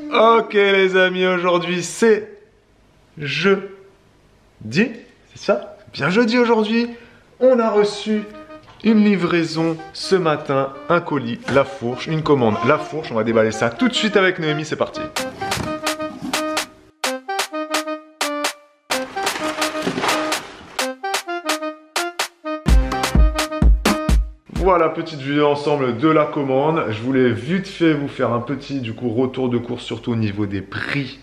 Ok les amis, aujourd'hui c'est jeudi, c'est ça? Bien jeudi aujourd'hui, on a reçu une livraison ce matin, un colis, La Fourche, une commande La Fourche, on va déballer ça tout de suite avec Noémie, c'est parti. Voilà, petite vidéo ensemble de la commande. Je voulais vite fait vous faire un petit retour de course, surtout au niveau des prix,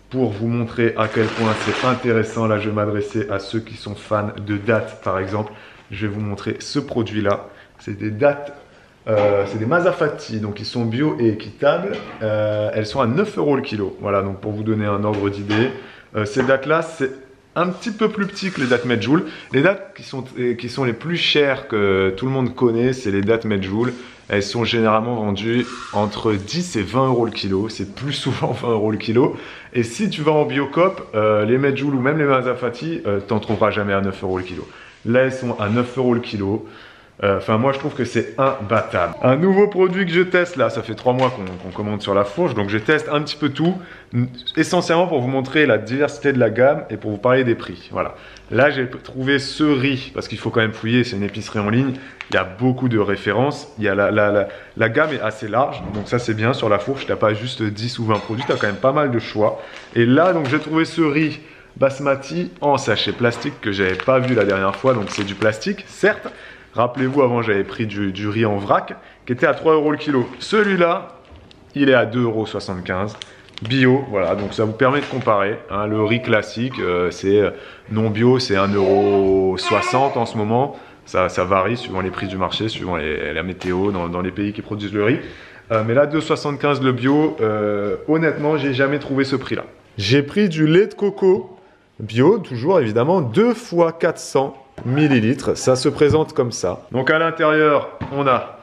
pour vous montrer à quel point c'est intéressant. Là, je vais m'adresser à ceux qui sont fans de dattes, par exemple. Je vais vous montrer ce produit-là. C'est des dattes, c'est des Mazafati, donc ils sont bio et équitables. Elles sont à 9 € le kilo. Voilà, donc pour vous donner un ordre d'idée. Ces dattes-là, c'est un petit peu plus petit que les dattes Medjool. Les dattes qui sont les plus chères que tout le monde connaît, c'est les dattes Medjool. Elles sont généralement vendues entre 10 et 20 € le kilo. C'est plus souvent 20 € le kilo. Et si tu vas en Biocop, les Medjool ou même les Mazafati, t'en trouveras jamais à 9 € le kilo. Là, elles sont à 9 € le kilo. Enfin, moi, je trouve que c'est imbattable. Un nouveau produit que je teste, là, ça fait 3 mois qu'on commande sur La Fourche, donc je teste un petit peu tout, essentiellement pour vous montrer la diversité de la gamme et pour vous parler des prix. Voilà. Là, j'ai trouvé ce riz, parce qu'il faut quand même fouiller, c'est une épicerie en ligne, il y a beaucoup de références, il y a la gamme est assez large, donc ça c'est bien sur La Fourche, tu n'as pas juste 10 ou 20 produits, tu as quand même pas mal de choix. Et là, donc j'ai trouvé ce riz basmati en sachet plastique que j'avais pas vu la dernière fois, donc c'est du plastique, certes. Rappelez-vous, avant, j'avais pris du riz en vrac qui était à 3 € le kilo. Celui-là, il est à 2,75 € bio. Voilà, donc ça vous permet de comparer. Hein, le riz classique, c'est non bio, c'est 1,60 € en ce moment. Ça varie suivant les prix du marché, suivant la météo dans les pays qui produisent le riz. Mais là, 2,75 € le bio, honnêtement, j'ai jamais trouvé ce prix-là. J'ai pris du lait de coco bio, toujours évidemment, 2 fois 400 millilitres, ça se présente comme ça. Donc à l'intérieur, on a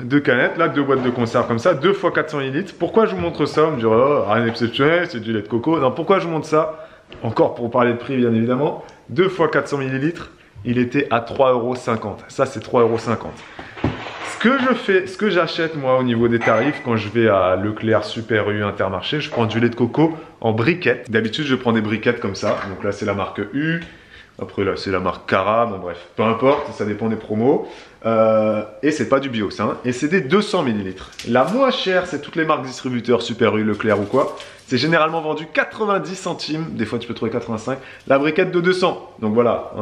2 canettes, là 2 boîtes de conserve comme ça, 2 fois 400 millilitres. Pourquoi je vous montre ça? On me dirait, oh, rien d'exceptionnel, c'est du lait de coco. Non, pourquoi je vous montre ça? Encore pour parler de prix, bien évidemment. 2 fois 400 millilitres, il était à 3,50 €. Ça, c'est 3,50 €. Ce que j'achète moi au niveau des tarifs, quand je vais à Leclerc, Super U, Intermarché, je prends du lait de coco en briquettes. D'habitude, je prends des briquettes comme ça. Donc là, c'est la marque U. Après là, c'est la marque Cara, bon bref, peu importe, ça dépend des promos. Et c'est pas du bio ça, hein. Et c'est des 200 millilitres. La moins chère, c'est toutes les marques distributeurs, Super U, Leclerc ou quoi. C'est généralement vendu 90 centimes, des fois tu peux trouver 85. La briquette de 200, donc voilà,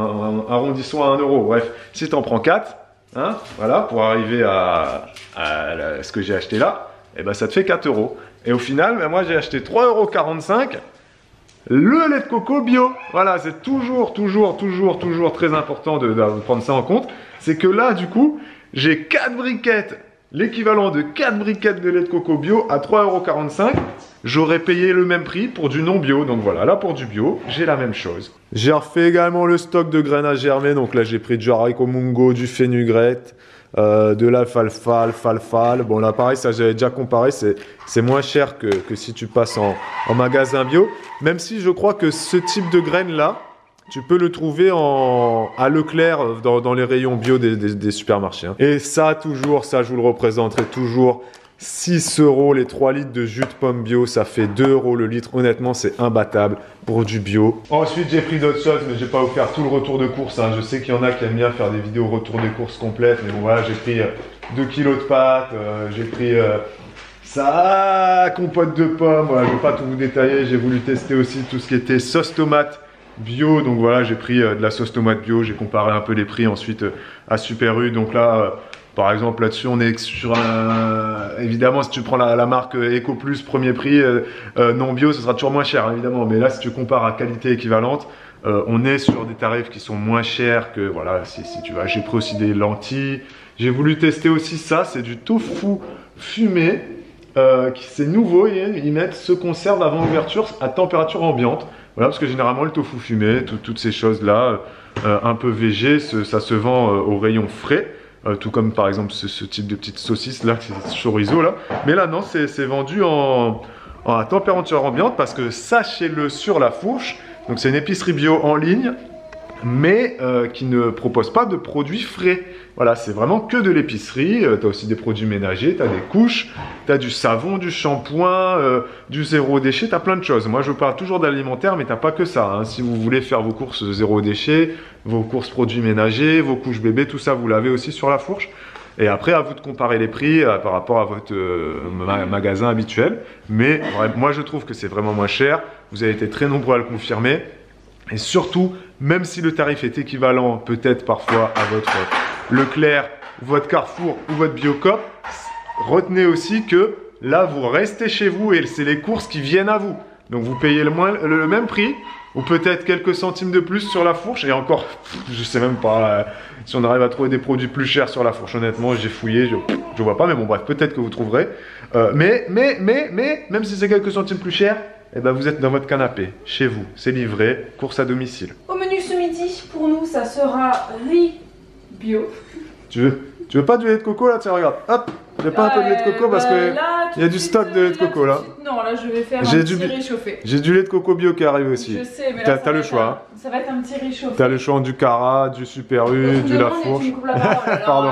arrondissons à 1 €. Bref, si tu en prends 4, hein, voilà, pour arriver à ce que j'ai acheté là, et ben ça te fait 4 €. Et au final, ben moi j'ai acheté 3,45 € le lait de coco bio. Voilà, c'est toujours très important de prendre ça en compte. C'est que là, du coup, j'ai 4 briquettes, l'équivalent de 4 briquettes de lait de coco bio à 3,45 €. J'aurais payé le même prix pour du non bio. Donc voilà, là pour du bio, j'ai la même chose. J'ai refait également le stock de graines à germer. Donc là, j'ai pris du haricot mungo, du fenugrec, de l'alfalfa. Bon là pareil, ça j'avais déjà comparé, c'est moins cher que si tu passes en magasin bio. Même si je crois que ce type de graines là, tu peux le trouver à Leclerc dans les rayons bio des supermarchés. Hein. Et ça toujours, ça je vous le représenterai toujours. 6 € les 3 litres de jus de pomme bio, ça fait 2 € le litre. Honnêtement, c'est imbattable pour du bio. Ensuite, j'ai pris d'autres choses, mais je vais pas vous faire tout le retour de course. Hein. Je sais qu'il y en a qui aiment bien faire des vidéos retour de course complètes. Mais bon, voilà, j'ai pris 2 kg de pâtes, j'ai pris ça, compote de pommes. Voilà, je vais pas tout vous détailler. J'ai voulu tester aussi tout ce qui était sauce tomate bio. Donc voilà, j'ai pris de la sauce tomate bio. J'ai comparé un peu les prix ensuite à Super U. Donc là... par exemple, là-dessus, on est sur un... Évidemment, si tu prends la marque Eco Plus, premier prix, non bio, ce sera toujours moins cher, évidemment. Mais là, si tu compares à qualité équivalente, on est sur des tarifs qui sont moins chers que... Voilà, si tu vas... J'ai pris aussi des lentilles. J'ai voulu tester aussi ça, c'est du tofu fumé. C'est nouveau, ils mettent se conserve avant ouverture à température ambiante. Voilà, parce que généralement, le tofu fumé, toutes ces choses-là, un peu végé, ça se vend au rayon frais. Tout comme par exemple ce type de petite saucisse là, c'est chorizo là. Mais là non, c'est vendu à température ambiante parce que sachez-le sur La Fourche, donc c'est une épicerie bio en ligne, mais qui ne propose pas de produits frais. Voilà, c'est vraiment que de l'épicerie. Tu as aussi des produits ménagers, tu as des couches, tu as du savon, du shampoing, du zéro déchet, tu as plein de choses. Moi, je parle toujours d'alimentaire, mais tu n'as pas que ça. Hein. Si vous voulez faire vos courses zéro déchet, vos courses produits ménagers, vos couches bébés, tout ça, vous l'avez aussi sur la fourche. Et après, à vous de comparer les prix par rapport à votre magasin habituel. Mais moi, je trouve que c'est vraiment moins cher. Vous avez été très nombreux à le confirmer. Et surtout, même si le tarif est équivalent peut-être parfois à votre Leclerc, votre Carrefour ou votre Biocoop, retenez aussi que là, vous restez chez vous et c'est les courses qui viennent à vous. Donc, vous payez le même prix ou peut-être quelques centimes de plus sur la fourche. Et encore, je sais même pas si on arrive à trouver des produits plus chers sur la fourche. Honnêtement, j'ai fouillé, je vois pas. Mais bon, bref, peut-être que vous trouverez. Mais, même si c'est quelques centimes plus cher, eh ben, vous êtes dans votre canapé, chez vous. C'est livré, course à domicile. Au menu ce midi, pour nous, ça sera riz bio. Tu veux pas du lait de coco là? Tiens, regarde, hop, j'ai pas un peu de lait de coco parce que il y a du stock de lait de coco là. Non, là je vais faire un petit réchauffé. J'ai du lait de coco bio qui arrive aussi. Je sais, mais là t'as le choix. Ça va être un petit réchauffé. T'as le choix du Cara, du Super U, du La Fourche. Pardon.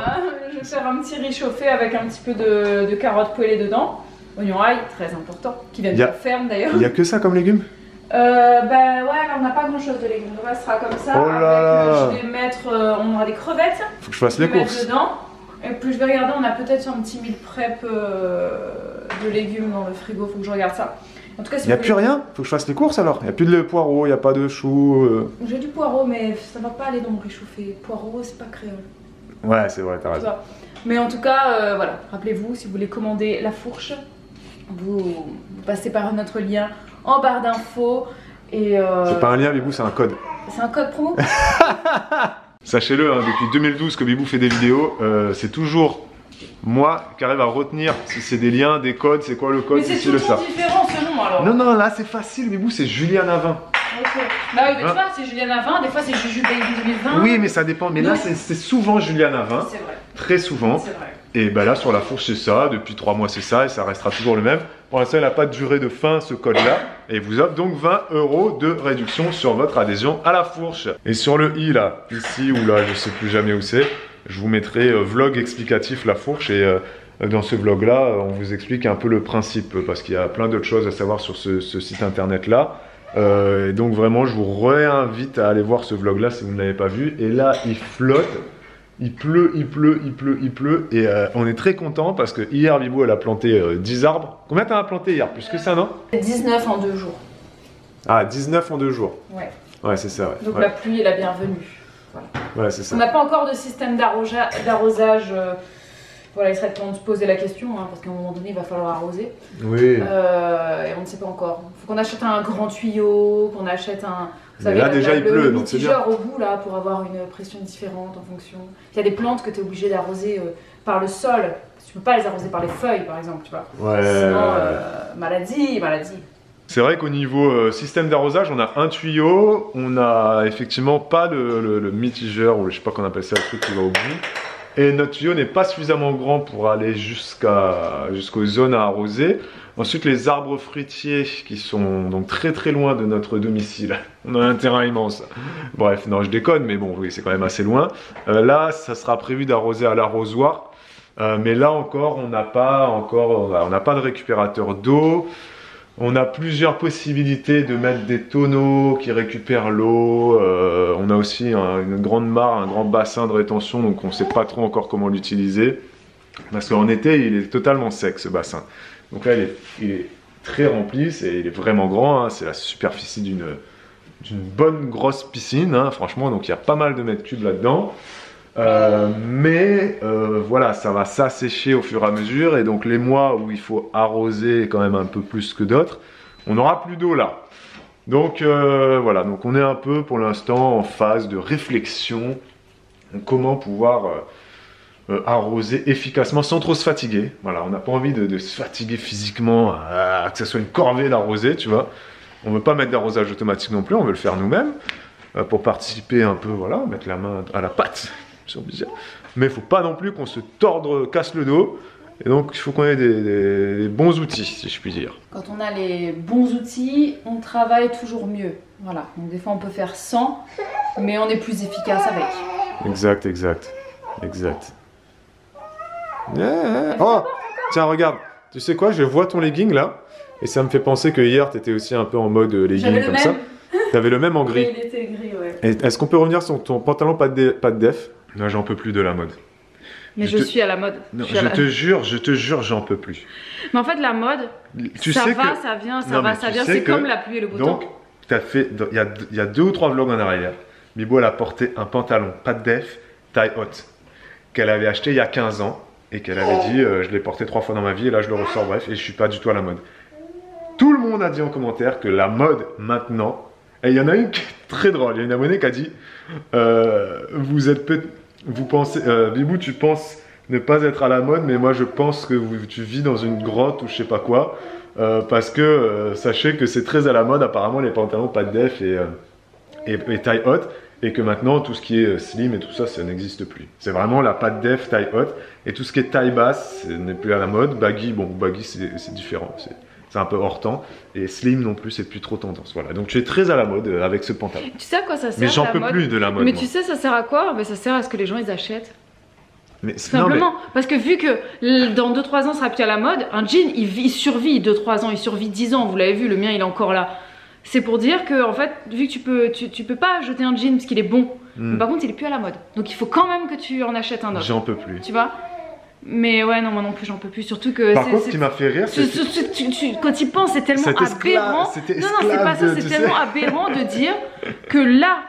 Je vais faire un petit réchauffé avec un petit peu de carottes poêlées dedans. Oignon ail, très important, qui vient de la ferme d'ailleurs. Il y a que ça comme légumes? Ouais, on n'a pas grand chose de légumes. Le reste sera comme ça. Oh là là. Je vais mettre, on aura des crevettes. Faut que je fasse les courses. Dedans. Et puis je vais regarder, on a peut-être un petit meal prep de légumes dans le frigo. Faut que je regarde ça. En tout cas, si il n'y a plus rien? Faut que je fasse les courses alors? Il n'y a plus de poireaux, il n'y a pas de choux. J'ai du poireau, mais ça va pas aller dans le réchauffé. Poireau, c'est pas créole. Ouais, c'est vrai, t'as raison. Mais en tout cas, voilà, rappelez-vous, si vous voulez commander la fourche, vous passez par notre lien en barre d'infos. C'est pas un lien, Bibou, c'est un code. C'est un code promo. Sachez-le, hein, depuis 2012 que Bibou fait des vidéos, c'est toujours moi qui arrive à retenir si c'est des liens, des codes, c'est quoi le code, c'est toujours différent ce nom alors. Non, là c'est facile, Bibou, c'est Julien Navin. Ok. Bah oui, mais tu vois, c'est Julien Navin, des fois c'est Juju Baby 2020. Oui, mais ça dépend. Mais là, c'est souvent Julien Navin. C'est vrai. Très souvent. C'est vrai. Et bah là, sur la fourche, c'est ça. Depuis 3 mois, c'est ça. Et ça restera toujours le même. Pour l'instant, il n'a pas de durée de fin, ce code-là. Et il vous offre donc 20 € de réduction sur votre adhésion à la fourche. Et sur le i, là, ici ou là, je sais plus jamais où c'est, je vous mettrai vlog explicatif la fourche. Et dans ce vlog-là, on vous explique un peu le principe. Parce qu'il y a plein d'autres choses à savoir sur ce site internet-là. Et donc vraiment, je vous réinvite à aller voir ce vlog-là si vous ne l'avez pas vu. Et là, il flotte. Il pleut, et on est très content parce que hier, Bibou, elle a planté 10 arbres. Combien t'en as planté hier? Plus que ça, non? 19 en 2 jours. Ah, 19 en 2 jours. Ouais. Ouais, c'est ça, ouais. Donc la pluie est la bienvenue. Voilà. Ouais, c'est ça. On n'a pas encore de système d'arrosage. Voilà, il serait temps de se poser la question, hein, parce qu'à un moment donné, il va falloir arroser. Oui. Et on ne sait pas encore. Il faut qu'on achète un grand tuyau, qu'on achète un... Vous savez, là, déjà, il pleut, donc c'est bien. au bout, là, pour avoir une pression différente en fonction. Il y a des plantes que tu es obligé d'arroser par le sol. Tu peux pas les arroser par les feuilles, par exemple, tu vois. Ouais. Sinon, maladie. C'est vrai qu'au niveau système d'arrosage, on a un tuyau, on n'a effectivement pas le mitigeur, ou je sais pas qu'on appelle ça, le truc qui va au bout. Et notre tuyau n'est pas suffisamment grand pour aller jusqu'aux zones à arroser. Ensuite, les arbres fruitiers qui sont donc très loin de notre domicile. On a un terrain immense. Bref, non, je déconne, mais bon, oui, c'est quand même assez loin. Là, ça sera prévu d'arroser à l'arrosoir. Mais là encore, on n'a pas de récupérateur d'eau. On a plusieurs possibilités de mettre des tonneaux qui récupèrent l'eau. On a aussi une grande mare, un grand bassin de rétention, donc on ne sait pas trop encore comment l'utiliser. Parce qu'en été, il est totalement sec, ce bassin. Donc là, il est très rempli, il est vraiment grand, hein, c'est la superficie d'une bonne grosse piscine, hein, franchement, donc il y a pas mal de mètres cubes là-dedans. Voilà, ça va s'assécher au fur et à mesure, et donc les mois où il faut arroser quand même un peu plus que d'autres, on n'aura plus d'eau là. Donc voilà, donc on est un peu pour l'instant en phase de réflexion, comment pouvoir arroser efficacement sans trop se fatiguer. Voilà, on n'a pas envie de se fatiguer physiquement, que ce soit une corvée d'arroser, tu vois. On ne veut pas mettre d'arrosage automatique non plus, on veut le faire nous-mêmes pour participer un peu, voilà, mettre la main à la pâte, si on peut dire. Mais il ne faut pas non plus qu'on se casse le dos. Et donc, il faut qu'on ait des bons outils, si je puis dire. Quand on a les bons outils, on travaille toujours mieux. Voilà, donc des fois on peut faire sans, mais on est plus efficace avec. Exact. Exact. Oh, tiens, regarde. Tu sais quoi, je vois ton legging là. Et ça me fait penser que hier, tu étais aussi un peu en mode legging comme ça. Tu avais le même en gris. Oui, il était gris, ouais. Est-ce qu'on peut revenir sur ton pantalon pas de def? Non, j'en peux plus de la mode. Mais je suis à la mode. Non, je te jure, j'en peux plus. Mais en fait, la mode, ça va, ça vient, ça va, ça vient. C'est comme la pluie et le beau temps. Donc, il y a 2 ou 3 vlogs en arrière. Bibo, elle a porté un pantalon pas de def, taille haute, qu'elle avait acheté il y a 15 ans et qu'elle avait dit je l'ai porté 3 fois dans ma vie et là je le ressors, bref, et je suis pas du tout à la mode. Tout le monde a dit en commentaire que la mode maintenant, et il y en a une qui est très drôle, il y a une abonnée qui a dit vous pensez, Bibou, tu penses ne pas être à la mode, mais moi je pense que tu vis dans une grotte ou je sais pas quoi, parce que sachez que c'est très à la mode apparemment les pantalons pas de def et taille haute, et que maintenant tout ce qui est slim et tout ça, ça n'existe plus. C'est vraiment la pas de def, taille haute, et tout ce qui est taille basse, ce n'est plus à la mode. Baggy, bon, baggy c'est différent, c'est un peu hors temps, et slim non plus, c'est plus trop tendance. Voilà, donc tu es très à la mode avec ce pantalon. Tu sais à quoi ça sert? Mais j'en peux plus de la mode. Mais moi. tu sais, ça sert à quoi? Ben, ça sert à ce que les gens ils achètent. Mais simplement, parce que vu que dans 2-3 ans, ça sera plus à la mode, un jean il survit 2-3 ans, il survit 10 ans. Vous l'avez vu, le mien il est encore là. C'est pour dire que en fait, vu que tu peux pas jeter un jean parce qu'il est bon, mais par contre il est plus à la mode. Donc il faut quand même que tu en achètes un autre. J'en peux plus. Tu vois? Mais ouais, non, moi non plus j'en peux plus. Surtout que. Par contre, ce qui m'a fait rire, c'est. Quand tu penses, c'est tellement aberrant. Non, c'est pas ça, c'est tellement aberrant de dire que là,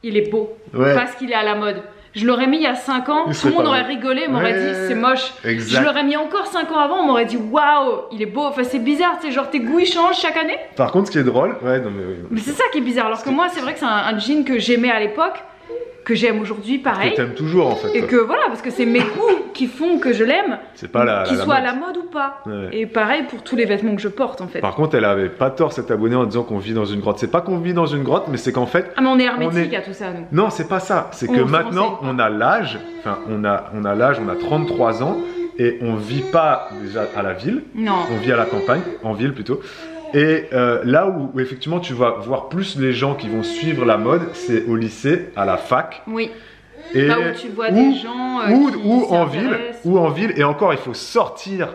il est beau. Ouais. Parce qu'il est à la mode. Je l'aurais mis il y a 5 ans, tout le monde aurait rigolé, m'aurait dit c'est moche. Exact. Je l'aurais mis encore 5 ans avant, on m'aurait dit waouh, il est beau. Enfin, c'est bizarre, tu sais, genre tes goûts ils changent chaque année. Par contre, ce qui est drôle, ouais, non mais c'est ça qui est bizarre. Alors que moi, c'est vrai que c'est un jean que j'aimais à l'époque, que j'aime aujourd'hui, pareil. Que t'aimes toujours en fait. Et que voilà, parce que c'est mes goûts qui font que je l'aime. C'est pas qu'il soit à la mode ou pas. Ouais. Et pareil pour tous les vêtements que je porte en fait. Par contre, elle avait pas tort cette abonnée en disant qu'on vit dans une grotte. C'est pas qu'on vit dans une grotte, mais c'est qu'en fait. Ah, mais on est hermétique à tout ça, nous. Non, c'est pas ça. C'est que maintenant, on a l'âge. Enfin, on a l'âge, on a 33 ans et on vit pas déjà à la ville. Non. On vit à la campagne, en ville plutôt. Et là où effectivement tu vas voir plus les gens qui vont suivre la mode, c'est au lycée, à la fac. Oui. Et là où tu vois des gens ou en ville, et encore il faut sortir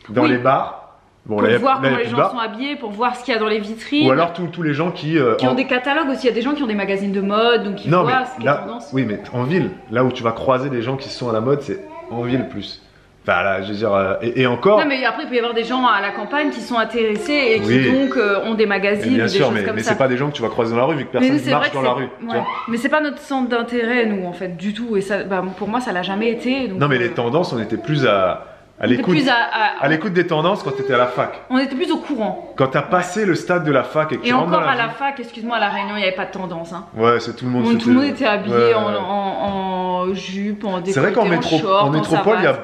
dans les bars pour voir comment les gens sont habillés, pour voir ce qu'il y a dans les vitrines, ou alors tous les gens qui ont des catalogues aussi. Il y a des gens qui ont des magazines de mode, donc ils voient ce qui est tendance. Oui, mais en ville, là où tu vas croiser les gens qui sont à la mode, c'est en ville plus. Enfin là, je veux dire, et encore. Non, mais après, il peut y avoir des gens à la campagne qui sont intéressés et qui donc ont des magazines, bien ou des sûr, choses comme ça. Mais c'est pas des gens que tu vas croiser dans la rue, vu que personne ne marche dans la rue. Ouais. Mais c'est pas notre centre d'intérêt, nous, en fait, du tout. Et ça, bah, pour moi, ça l'a jamais été. Donc, non, mais les tendances, on était plus à l'écoute des tendances quand tu étais à la fac. On était plus au courant. Quand tu as passé le stade de la fac et que tu rentres dans la encore à la fac, excuse-moi, à la Réunion, il n'y avait pas de tendance. Hein. Ouais, c'est tout le monde. Tout le monde était habillé en jupe, en décolleté, c'est vrai qu'en en métropole, il y a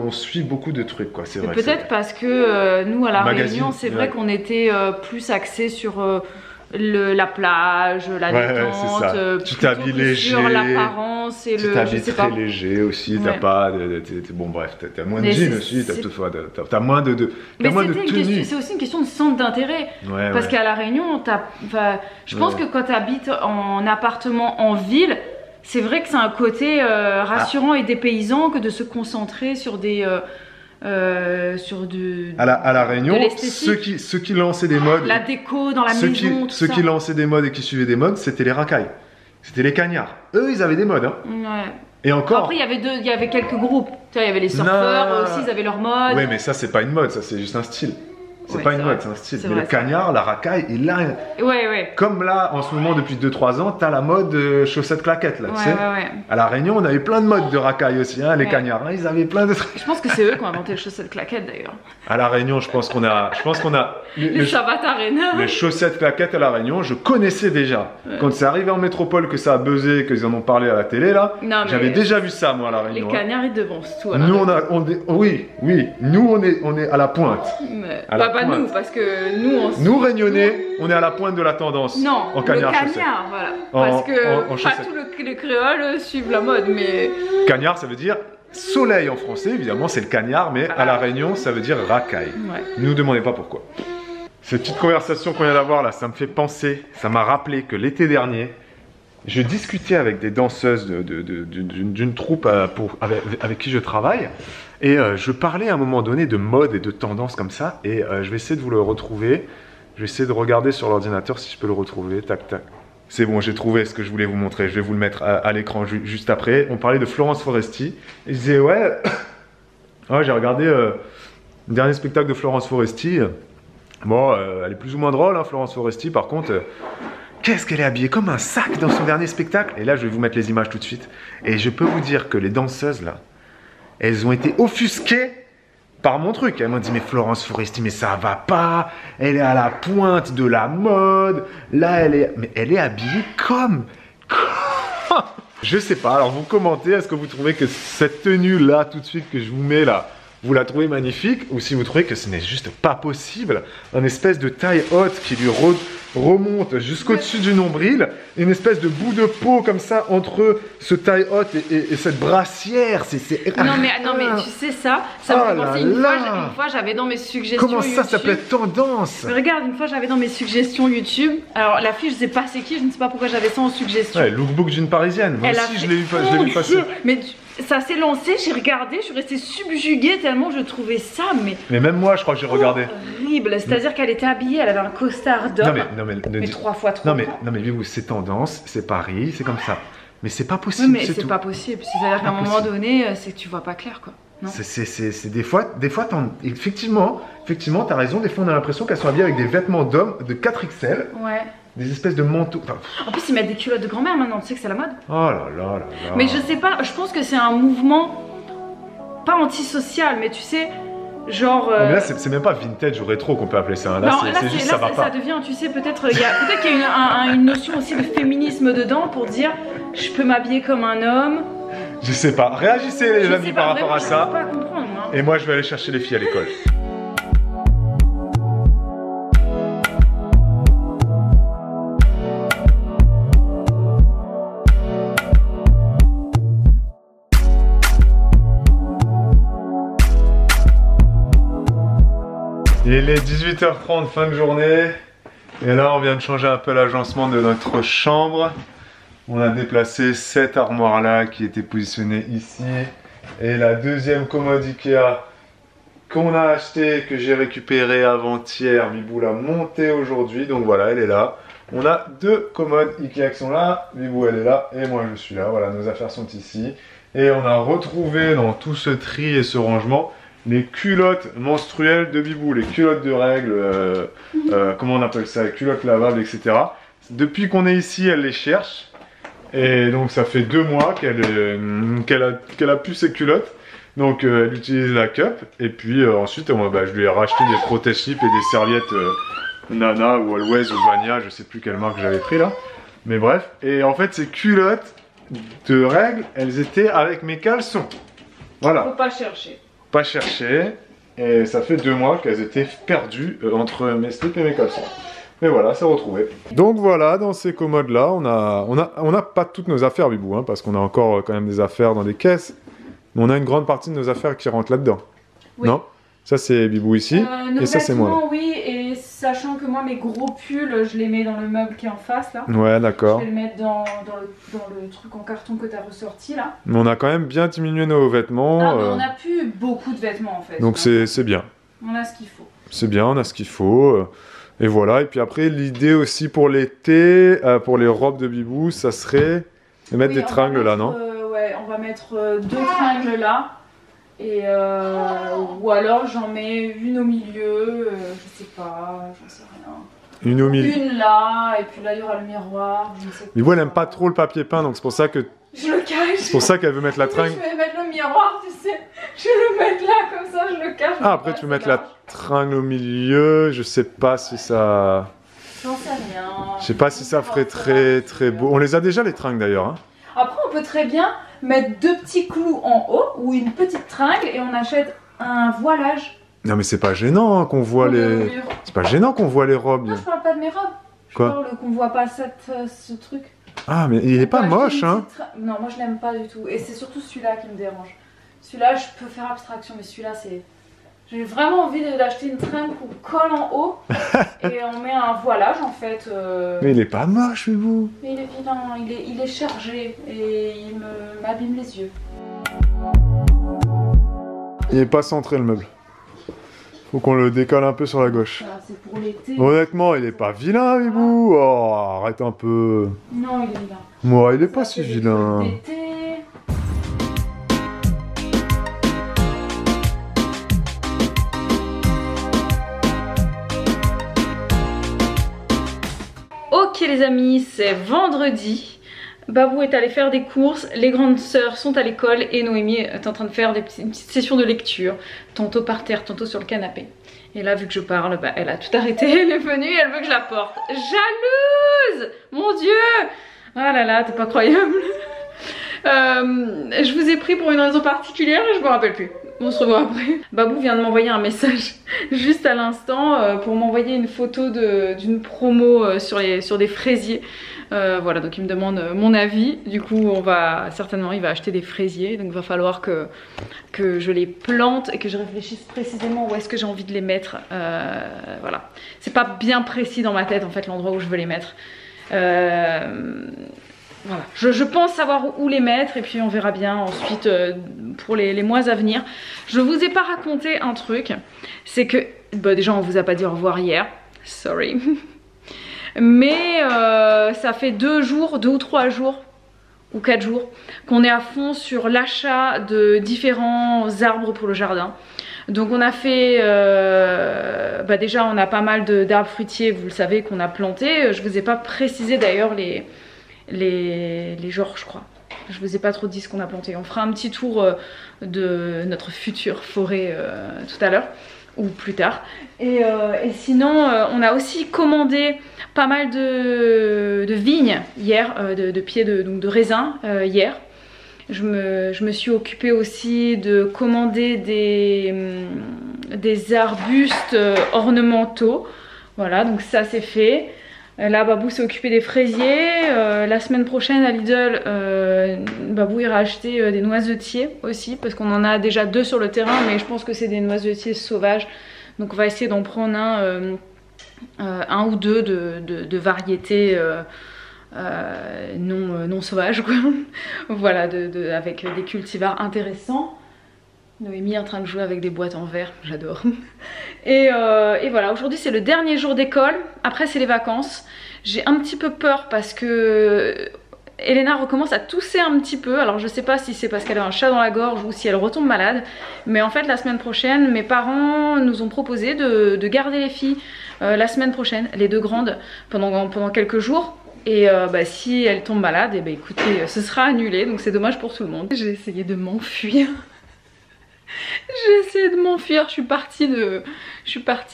on suit beaucoup de trucs, quoi. C'est vrai. Peut-être parce que nous, à la Réunion, c'est vrai qu'on était plus axés sur la plage, la détente, tu t'habilles léger, sur l'apparence et tu t'habilles très léger aussi, t'as pas bon bref, t'as moins de jeans aussi, t'as moins de tenue. C'est aussi une question de centre d'intérêt, parce qu'à la Réunion, je pense que quand t'habites en appartement en ville, c'est vrai que c'est un côté rassurant et dépaysant que de se concentrer sur des à la Réunion, ceux qui lançaient des modes, la déco dans la maison, ceux qui lançaient des modes et qui suivaient des modes, c'était les racailles, c'était les cagnards. Eux, ils avaient des modes. Hein. Ouais. Et encore. Après, il y avait quelques groupes. Tu vois, il y avait les surfeurs aussi, ils avaient leur mode. Oui, mais ça, c'est pas une mode, ça, c'est juste un style. C'est pas une mode, c'est un style. Mais le cagnard, la racaille, et là, comme là, en ce moment, depuis 2-3 ans, t'as la mode chaussettes claquettes, là, tu sais. À La Réunion, on avait plein de modes de racaille aussi, hein, les cagnards, hein, ils avaient plein de trucs. Je pense que c'est eux qui ont inventé les chaussettes claquettes, d'ailleurs. À La Réunion, je pense qu'on a les Chabat Arena. Les chaussettes claquettes à La Réunion, je connaissais déjà. Quand c'est arrivé en métropole, que ça a buzzé, qu'ils en ont parlé à la télé, là, j'avais déjà vu ça, moi, à La Réunion. Les cagnards, ils devancent tout. Nous, on est à la pointe. Pas nous, parce que nous Réunionnais, on est à la pointe de la tendance. Non, en cagnard, le cagnard, voilà. Parce que pas tous les créoles suivent la mode, mais. Cagnard, ça veut dire soleil en français, évidemment, c'est le cagnard, mais à La Réunion, ça veut dire racaille. Ne nous demandez pas pourquoi. Cette petite conversation qu'on vient d'avoir là, ça me fait penser, ça m'a rappelé que l'été dernier, je discutais avec des danseuses d'une troupe avec qui je travaille. Et je parlais à un moment donné de mode et de tendance comme ça. Et je vais essayer de vous le retrouver. Je vais essayer de regarder sur l'ordinateur si je peux le retrouver. Tac, tac. C'est bon, j'ai trouvé ce que je voulais vous montrer. Je vais vous le mettre à l'écran juste après. On parlait de Florence Foresti. Et je disais, ouais, j'ai regardé le dernier spectacle de Florence Foresti. Bon, elle est plus ou moins drôle, hein, Florence Foresti. Par contre, qu'est-ce qu'elle est habillée comme un sac dans son dernier spectacle. Et là, je vais vous mettre les images tout de suite. Et je peux vous dire que les danseuses, là, elles ont été offusquées par mon truc. Elles m'ont dit, mais Florence Foresti, mais ça va pas. Elle est à la pointe de la mode. Là, mais elle est habillée comme... Je sais pas, alors vous commentez, est-ce que vous trouvez que cette tenue-là, tout de suite, que je vous mets là, vous la trouvez magnifique, ou si vous trouvez que ce n'est juste pas possible, une espèce de taille haute qui lui remonte jusqu'au-dessus du nombril, une espèce de bout de peau comme ça entre ce taille haute et cette brassière, Non mais tu sais ça me fait penser, une fois j'avais dans mes suggestions Comment ça, YouTube, ça peut être tendance? Mais regarde, une fois j'avais dans mes suggestions YouTube, alors la fille je sais pas c'est qui, je ne sais pas pourquoi j'avais ça en suggestion. Ouais, lookbook d'une parisienne, moi aussi je l'ai vu passer. Mais ça s'est lancé, j'ai regardé, je suis restée subjuguée tellement je trouvais ça, mais même moi je crois que j'ai regardé. Horrible, c'est-à-dire qu'elle était habillée, elle avait un costard d'homme, mais 3 fois trop. Non mais vous, c'est tendance, c'est Paris, c'est comme ça. Mais c'est pas possible. Oui, mais c'est pas possible, c'est-à-dire qu'à un moment donné, c'est que tu vois pas clair quoi. C'est des fois effectivement, t'as raison, des fois on a l'impression qu'elles sont habillées avec des vêtements d'hommes de 4XL. Ouais. Des espèces de manteaux. En plus, ils mettent des culottes de grand-mère maintenant, tu sais que c'est la mode. Oh là là là là. Mais je sais pas, je pense que c'est un mouvement pas antisocial, mais tu sais, genre. Mais là, c'est même pas vintage ou rétro qu'on peut appeler ça. Hein. Là, c'est juste ça va pas. Ça devient, tu sais, peut-être qu'il y a une notion aussi de féminisme dedans pour dire je peux m'habiller comme un homme. Je sais pas. Réagissez les amis par rapport à ça. Je peux pas comprendre, hein. Et moi, je vais aller chercher les filles à l'école. Il est 18h30, fin de journée. Et là, on vient de changer un peu l'agencement de notre chambre. On a déplacé cette armoire-là qui était positionnée ici. Et la deuxième commode Ikea qu'on a achetée, que j'ai récupérée avant-hier. Bibou l'a montée aujourd'hui. Donc voilà, elle est là. On a 2 commodes Ikea qui sont là. Bibou, elle est là. Et moi, je suis là. Voilà, nos affaires sont ici. Et on a retrouvé dans tout ce tri et ce rangement les culottes menstruelles de Bibou, les culottes de règles, comment on appelle ça, les culottes lavables, etc. Depuis qu'on est ici, elle les cherche. Et donc ça fait 2 mois qu'elle a plus ses culottes. Donc elle utilise la cup. Et puis ensuite, je lui ai racheté des protège-slips et des serviettes Nana ou Always ou Vania, je sais plus quelle marque j'avais pris là. Mais bref, et en fait ces culottes de règles, elles étaient avec mes caleçons. Voilà. Faut pas chercher. Pas chercher, et ça fait 2 mois qu'elles étaient perdues entre mes slips et mes caleçons. Mais voilà, c'est retrouvé. Donc voilà, dans ces commodes là, on a pas toutes nos affaires, Bibou, hein, parce qu'on a encore quand même des affaires dans des caisses. Mais on a une grande partie de nos affaires qui rentrent là-dedans. Oui. Non? Ça c'est Bibou ici, et ça c'est moi. Oui, et sachant que moi mes gros pulls, je les mets dans le meuble qui est en face là. Ouais, d'accord. Je vais le mettre dans le truc en carton que tu as ressorti là. Mais on a quand même bien diminué nos vêtements. Ah, mais on n'a plus beaucoup de vêtements en fait. Donc c'est bien. On a ce qu'il faut. C'est bien, on a ce qu'il faut. Et voilà, et puis après l'idée aussi pour l'été, pour les robes de Bibou, ça serait de mettre des tringles là, non? Ouais, on va mettre 2 tringles là. Et ou alors j'en mets une au milieu, je sais pas, j'en sais rien. Une au milieu. Une là, et puis là il y aura le miroir, je ne sais pas. Mais elle aime pas trop le papier peint, donc c'est pour ça que... Je le cache. C'est pour ça qu'elle veut mettre la tringle. Je vais mettre le miroir, tu sais. Je vais le mettre là, comme ça je le cache. Ah, après tu veux mettre la tringle au milieu, je sais pas si ça... J'en sais rien. Je sais pas si ça ferait très beau. On les a déjà les tringles d'ailleurs, hein. Après on peut très bien mettre 2 petits clous en haut ou une petite tringle et on achète un voilage. Non mais c'est pas gênant hein, qu'on voit les... C'est pas gênant qu'on voit les robes. Non, je parle pas de mes robes. Je parle qu'on voit pas ce truc. Ah mais il est pas moche hein. Non moi je l'aime pas du tout. Et c'est surtout celui-là qui me dérange. Celui-là je peux faire abstraction mais celui-là c'est... J'ai vraiment envie d'acheter une trame qu'on colle en haut et on met un voilage en fait. Mais il est pas moche, vous. Mais il est vilain, il est chargé et il m'abîme les yeux. Il est pas centré le meuble. Faut qu'on le décale un peu sur la gauche. Ah, c'est pour l'été. Honnêtement, il est pas vilain, vous. Oh, arrête un peu. Non, il est vilain. Moi, il est pas si vilain. Ok les amis, c'est vendredi. Babou est allé faire des courses, les grandes sœurs sont à l'école et Noémie est en train de faire une petite session de lecture, tantôt par terre, tantôt sur le canapé. Et là, vu que je parle, bah, elle a tout arrêté, elle est venue et elle veut que je la porte. Jalouse! Mon Dieu! Ah là là, t'es pas croyable. Je vous ai pris pour une raison particulière, je me rappelle plus. On se revoit après. Babou vient de m'envoyer un message juste à l'instant pour m'envoyer une photo d'une promo sur des fraisiers. Voilà, donc il me demande mon avis. Du coup, il va acheter des fraisiers. Donc il va falloir que je les plante et que je réfléchisse précisément où est-ce que j'ai envie de les mettre. Voilà, c'est pas bien précis dans ma tête en fait l'endroit où je veux les mettre. Voilà, je pense savoir où les mettre et puis on verra bien ensuite pour les mois à venir. Je vous ai pas raconté un truc, c'est que bah déjà on vous a pas dit au revoir hier, sorry. Mais ça fait 2 ou 3 jours ou 4 jours qu'on est à fond sur l'achat de différents arbres pour le jardin. Donc on a fait, bah déjà on a pas mal d'arbres fruitiers, vous le savez, qu'on a plantés. Je vous ai pas précisé d'ailleurs les genres, je crois. Je vous ai pas trop dit ce qu'on a planté. On fera un petit tour de notre future forêt tout à l'heure ou plus tard. Et sinon on a aussi commandé pas mal de vignes hier, de pieds de raisins hier. Je me suis occupée aussi de commander des arbustes ornementaux. Voilà, donc ça c'est fait. Là, Babou s'est occupé des fraisiers. La semaine prochaine à Lidl, Babou ira acheter des noisetiers aussi, parce qu'on en a déjà 2 sur le terrain, mais je pense que c'est des noisetiers sauvages. Donc on va essayer d'en prendre un ou deux de variétés non sauvages, quoi. Voilà, avec des cultivars intéressants. Noémie est en train de jouer avec des boîtes en verre, j'adore. Et voilà, aujourd'hui c'est le dernier jour d'école, après c'est les vacances. J'ai un petit peu peur parce que Elena recommence à tousser un petit peu. Alors je sais pas si c'est parce qu'elle a un chat dans la gorge ou si elle retombe malade. Mais en fait la semaine prochaine, mes parents nous ont proposé de garder les filles la semaine prochaine, les 2 grandes, pendant quelques jours. Et bah, si elles tombent malades, et bah, écoutez, ce sera annulé, donc c'est dommage pour tout le monde. J'ai essayé de m'enfuir. J'ai essayé de m'enfuir, je suis partie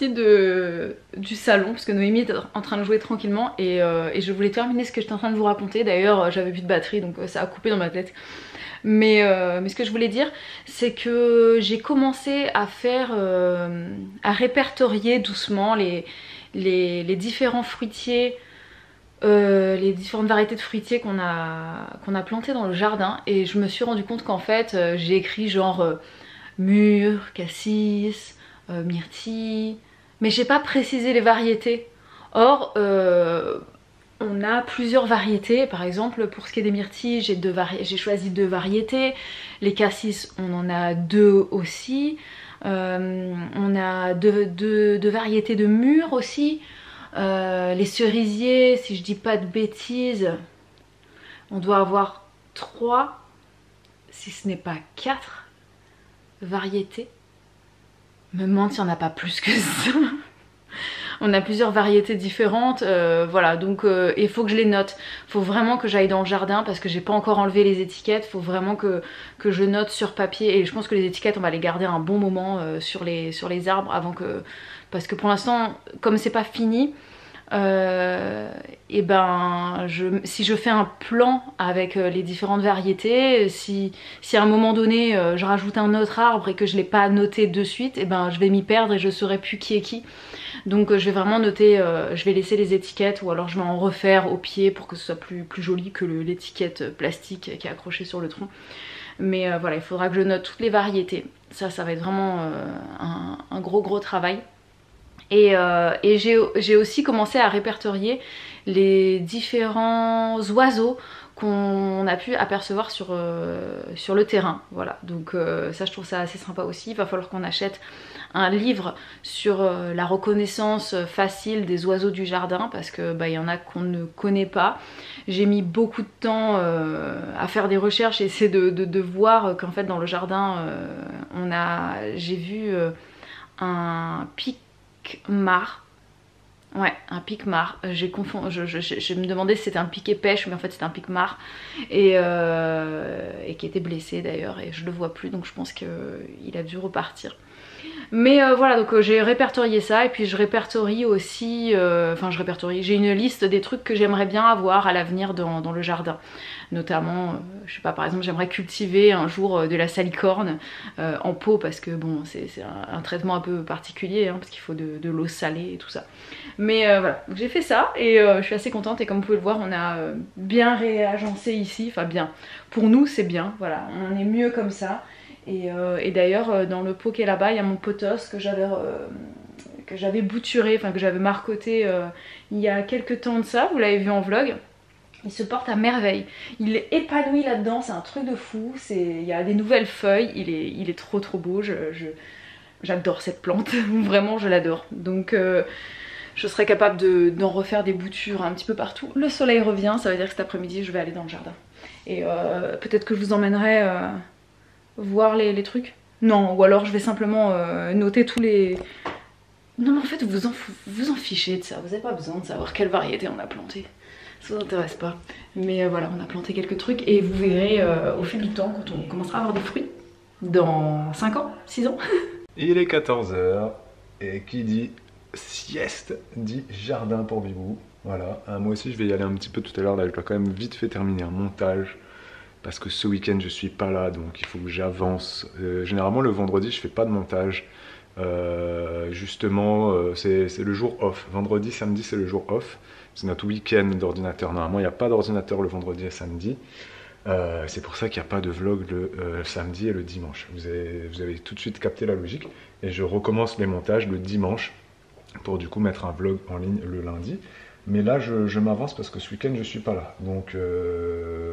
du salon parce que Noémie était en train de jouer tranquillement et je voulais terminer ce que j'étais en train de vous raconter. D'ailleurs j'avais plus de batterie donc ça a coupé dans ma tête. Mais ce que je voulais dire c'est que j'ai commencé à répertorier doucement les différents fruitiers, les différentes variétés de fruitiers qu'on a plantés dans le jardin. Et je me suis rendu compte qu'en fait j'ai écrit genre mûre, cassis, myrtille, mais j'ai pas précisé les variétés. Or on a plusieurs variétés. Par exemple pour ce qui est des myrtilles, j'ai choisi 2 variétés. Les cassis on en a 2 aussi. On a deux variétés de mûres aussi. Les cerisiers, si je dis pas de bêtises, on doit avoir 3, si ce n'est pas 4 variétés. Me demande s'il n'y en a pas plus que ça. On a plusieurs variétés différentes, voilà, donc il faut que je les note. Il faut vraiment que j'aille dans le jardin parce que j'ai pas encore enlevé les étiquettes. Il faut vraiment que je note sur papier. Et je pense que les étiquettes on va les garder un bon moment sur les arbres avant que... Parce que pour l'instant, comme c'est pas fini, et ben si je fais un plan avec les différentes variétés, si à un moment donné je rajoute un autre arbre et que je l'ai pas noté de suite, et ben je vais m'y perdre et je saurai plus qui est qui. Donc je vais vraiment noter, je vais laisser les étiquettes ou alors je vais en refaire au pied pour que ce soit plus joli que l'étiquette plastique qui est accrochée sur le tronc. Mais voilà, il faudra que je note toutes les variétés. Ça va être vraiment un gros travail. Et j'ai aussi commencé à répertorier les différents oiseaux qu'on a pu apercevoir sur le terrain. Voilà, donc ça je trouve ça assez sympa aussi. Il va falloir qu'on achète un livre sur la reconnaissance facile des oiseaux du jardin parce que y en a qu'on ne connaît pas. J'ai mis beaucoup de temps à faire des recherches et essayer de voir qu'en fait dans le jardin j'ai vu un pique-mare. Ouais, un pique-mare. Je me demandais si c'était un piquet-pêche, mais en fait c'était un pique-mare et qui était blessé d'ailleurs et je le vois plus, donc je pense qu'il a dû repartir. Mais voilà, donc j'ai répertorié ça et puis je répertorie aussi, j'ai une liste des trucs que j'aimerais bien avoir à l'avenir dans le jardin. Notamment, je sais pas, par exemple j'aimerais cultiver un jour de la salicorne en pot parce que bon, c'est un traitement un peu particulier hein, parce qu'il faut de l'eau salée et tout ça. Mais voilà, j'ai fait ça et je suis assez contente et comme vous pouvez le voir, on a bien réagencé ici, enfin bien, pour nous c'est bien, voilà, on est mieux comme ça. Et d'ailleurs dans le pot qui est là-bas, il y a mon potos que j'avais bouturé, enfin que j'avais marcoté il y a quelques temps de ça, vous l'avez vu en vlog. Il se porte à merveille, il est épanoui là-dedans, c'est un truc de fou, il y a des nouvelles feuilles, il est trop beau, j'adore cette plante, vraiment je l'adore. Donc je serais capable d'en refaire des boutures un petit peu partout. Le soleil revient, ça veut dire que cet après-midi je vais aller dans le jardin. Et peut-être que je vous emmènerai voir les trucs. Non, ou alors je vais simplement noter tous les... Non mais en fait vous en fichez de ça, vous n'avez pas besoin de savoir quelle variété on a planté. Ça vous intéresse pas. Mais voilà, on a planté quelques trucs et vous verrez au fil du temps quand on commencera à avoir des fruits. Dans 5 ans, 6 ans. Il est 14 h et qui dit sieste dit jardin pour Bibou. Voilà, moi aussi je vais y aller un petit peu tout à l'heure. Là je dois quand même vite fait terminer un montage parce que ce week-end je suis pas là, donc il faut que j'avance. Généralement le vendredi je fais pas de montage. Justement c'est le jour off. Vendredi, samedi c'est le jour off. C'est notre week-end d'ordinateur. Normalement il n'y a pas d'ordinateur le vendredi et samedi. C'est pour ça qu'il n'y a pas de vlog le samedi et le dimanche. Vous avez tout de suite capté la logique. Et je recommence les montages le dimanche pour du coup mettre un vlog en ligne le lundi. Mais là je m'avance parce que ce week-end je suis pas là. Donc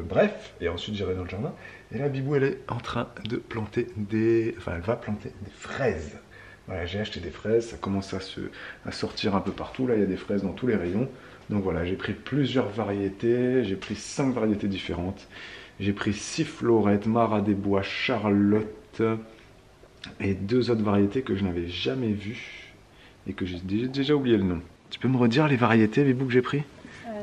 bref, et ensuite j'irai dans le jardin. Et là Bibou elle est en train de planter elle va planter des fraises. Voilà, j'ai acheté des fraises, ça commence à sortir un peu partout. Là il y a des fraises dans tous les rayons. Donc voilà, j'ai pris plusieurs variétés, j'ai pris 5 variétés différentes. J'ai pris Sifflorette, Mara des Bois, Charlotte et 2 autres variétés que je n'avais jamais vues et que j'ai déjà oublié le nom. Tu peux me redire les variétés, Bibou, que j'ai pris?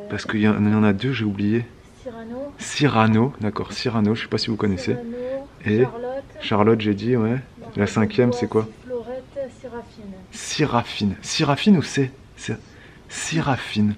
Parce qu'il y en a 2, j'ai oublié. Cyrano. Cyrano, d'accord, Cyrano, je sais pas si vous connaissez. Cyrano, et Charlotte, j'ai dit, ouais. La 5e, c'est quoi? Sifflorette, Syraphine. Syraphine. Syraphine ou c'est Syraphine.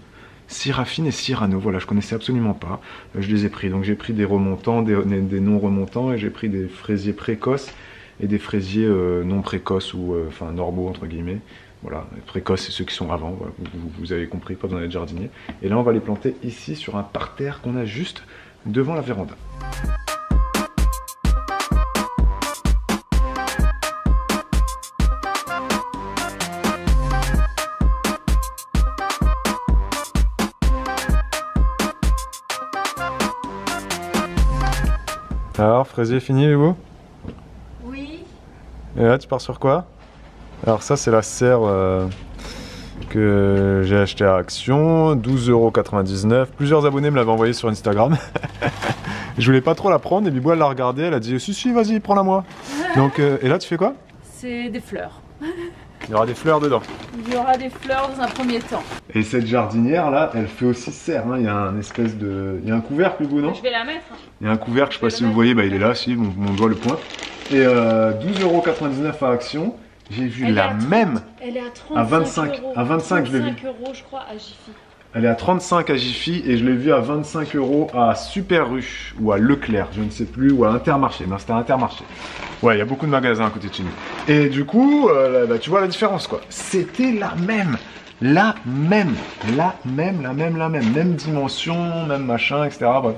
Syraphine et Cyrano, voilà, je connaissais absolument pas. Je les ai pris, donc j'ai pris des remontants, des non remontants, et j'ai pris des fraisiers précoces et des fraisiers non précoces ou enfin normaux entre guillemets. Voilà, les précoces c'est ceux qui sont avant, voilà, vous avez compris, pas besoin d'être jardinier. Et là on va les planter ici sur un parterre qu'on a juste devant la véranda. Alors, fraisier fini, Bibou? Oui. Et là, tu pars sur quoi? Alors ça, c'est la serre que j'ai acheté à Action, 12,99 €. Plusieurs abonnés me l'avaient envoyé sur Instagram. Je voulais pas trop la prendre et Bibou, elle l'a regardée, elle a dit « Si, vas-y, prends-la moi ». Donc, et là, tu fais quoi? C'est des fleurs. Il y aura des fleurs dedans. Il y aura des fleurs dans un premier temps. Et cette jardinière là, elle fait aussi serre, hein. Il y a un espèce de... Il y a un couvercle, Bibou, non? Je vais la mettre. Il y a un couvercle, je sais pas si vous voyez, bah il est là, si, mon doigt le pointe. Et 12,99 € à Action. J'ai vu la même. Elle est à 35 à 25 €. À 25, je l'ai vu. 35 € je crois à Jiffy. Elle est à 35 à Jiffy et je l'ai vu à 25 € à Super Rue ou à Leclerc, je ne sais plus, ou à Intermarché. Non, c'était à Intermarché. Ouais, il y a beaucoup de magasins à côté de chez nous. Et du coup, bah, tu vois la différence quoi. C'était la même. La même dimension, même machin, etc. Bref.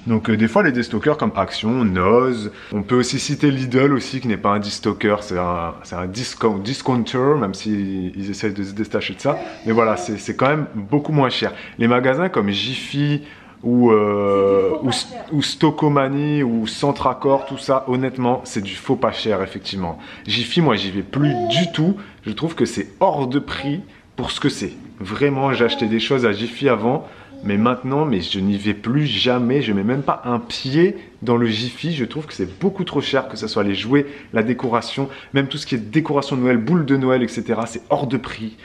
Donc des fois les déstockers comme Action, Noz, on peut aussi citer Lidl aussi qui n'est pas un destocker, c'est un discounter, même s'ils essayent de se détacher de ça. Mais voilà, c'est quand même beaucoup moins cher. Les magasins comme Jiffy ou Stockomanie ou Centracor, tout ça, honnêtement, c'est du faux pas cher, effectivement. Jiffy, moi, j'y vais plus du tout. Je trouve que c'est hors de prix pour ce que c'est. Vraiment, j'ai acheté des choses à Jiffy avant, mais maintenant, je n'y vais plus jamais. Je mets même pas un pied dans le Jiffy. Je trouve que c'est beaucoup trop cher, que ce soit les jouets, la décoration, même tout ce qui est décoration de Noël, boules de Noël, etc. C'est hors de prix.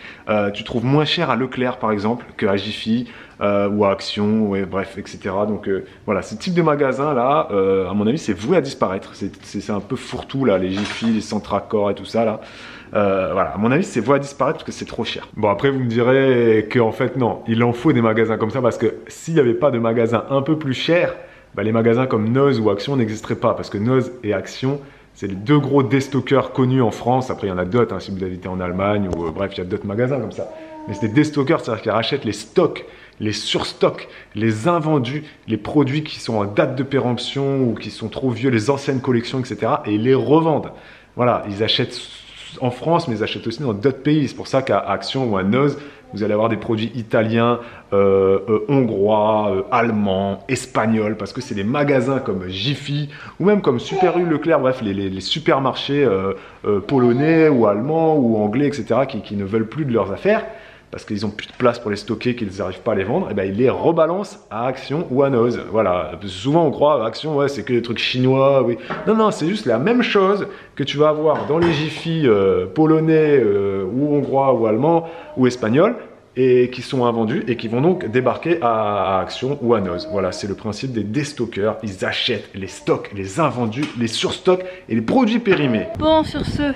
Tu trouves moins cher à Leclerc, par exemple, qu'à Jiffy. Ou à Action, ouais, bref, etc. Donc voilà, ce type de magasin là, à mon avis, c'est voué à disparaître. C'est un peu fourre-tout là, les Jiffy, les Centracor et tout ça là. Voilà, à mon avis, c'est voué à disparaître parce que c'est trop cher. Bon, après, vous me direz qu'en fait, non, il en faut des magasins comme ça parce que s'il n'y avait pas de magasins un peu plus chers, bah, les magasins comme Noz ou Action n'existeraient pas parce que Noz et Action, c'est les deux gros déstockers connus en France. Après, il y en a d'autres, hein, si vous habitez en Allemagne ou bref, il y a d'autres magasins comme ça. Mais c'est des déstockers, c'est-à-dire qu'ils rachètent les stocks, les surstocks, les invendus, les produits qui sont en date de péremption ou qui sont trop vieux, les anciennes collections, etc. et ils les revendent. Voilà, ils achètent en France, mais ils achètent aussi dans d'autres pays. C'est pour ça qu'à Action ou à Noz, vous allez avoir des produits italiens, hongrois, allemands, espagnols, parce que c'est des magasins comme Jiffy ou même comme Super U, Leclerc, bref, les supermarchés polonais ou allemands ou anglais, etc. qui ne veulent plus de leurs affaires parce qu'ils n'ont plus de place pour les stocker, qu'ils n'arrivent pas à les vendre, et ben ils les rebalancent à Action ou à Noz. Voilà, souvent on croit Action, ouais, c'est que des trucs chinois, oui. Non, non, c'est juste la même chose que tu vas avoir dans les Jiffy polonais ou hongrois ou allemands ou espagnols, et qui sont invendus et qui vont donc débarquer à Action ou à Noz. Voilà, c'est le principe des déstockers. Ils achètent les stocks, les invendus, les surstocks et les produits périmés. Bon, sur ce,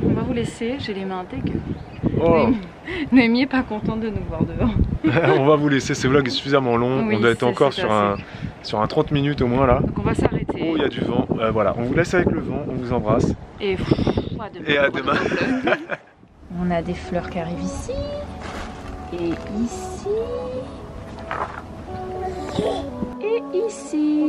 on va vous laisser. J'ai les mains dégueu. Oh. Noémie est pas contente de nous voir dehors. On va vous laisser, ce vlog est suffisamment long. Oui, on doit être encore sur un 30 minutes au moins là. Donc on va s'arrêter. Oh, il y a du vent. Voilà, on vous laisse avec le vent, on vous embrasse. Et à demain. Et à demain. On a des fleurs qui arrivent ici. Et ici. Et ici.